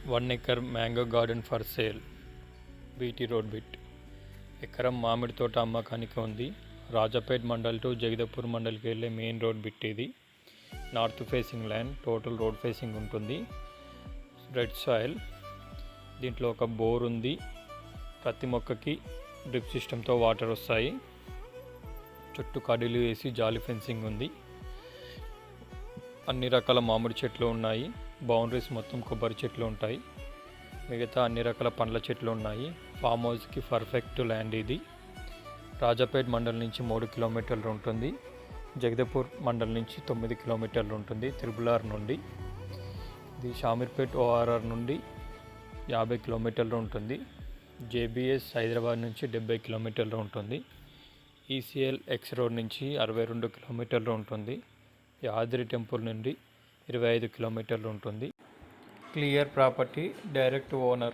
1 acre mango garden for sale. BT road bit. ఎకరం మామిడి తోట అమ్మకానికి ఉంది. రాజాపేట్ మండల్ టు జగదపూర్ మండల్కి వెళ్ళే మెయిన్ రోడ్ బిట్ ఇది. North facing land, total road facing ఉంటుంది. Red soil. దీంట్లో ఒక బోర్ ఉంది. ప్రతి మొక్కకి డ్రిప్ సిస్టంతో వాటర్ వస్తాయి. చుట్టూ కడీలు వేసి జాలి ఫెన్సింగ్ ఉంది. అన్ని రకాల మామిడి చెట్లు ఉన్నాయి. బౌండరీస్ మొత్తం కొబ్బరి చెట్లు ఉంటాయి. మిగతా అన్ని రకాల పండ్ల చెట్లు ఉన్నాయి. ఫామ్ హౌస్కి పర్ఫెక్ట్ ల్యాండ్ ఇది. రాజాపేట్ మండల్ నుంచి 3 కిలోమీటర్లు ఉంటుంది. జగదపూర్ మండల్ నుంచి 9 కిలోమీటర్లు ఉంటుంది. త్రిబుల్-ఆర్ నుండి. ఇది షామీర్పేట్ ORR నుండి 50 కిలోమీటర్లు ఉంటుంది. JBS హైదరాబాద్ నుంచి 70 కిలోమీటర్లు ఉంటుంది. ECL X రోడ్ నుంచి 62 కిలోమీటర్లు ఉంటుంది. యాద్రి టెంపుల్ నుండి 25 కిలోమీటర్లు ఉంటుంది. Clear property, direct owner.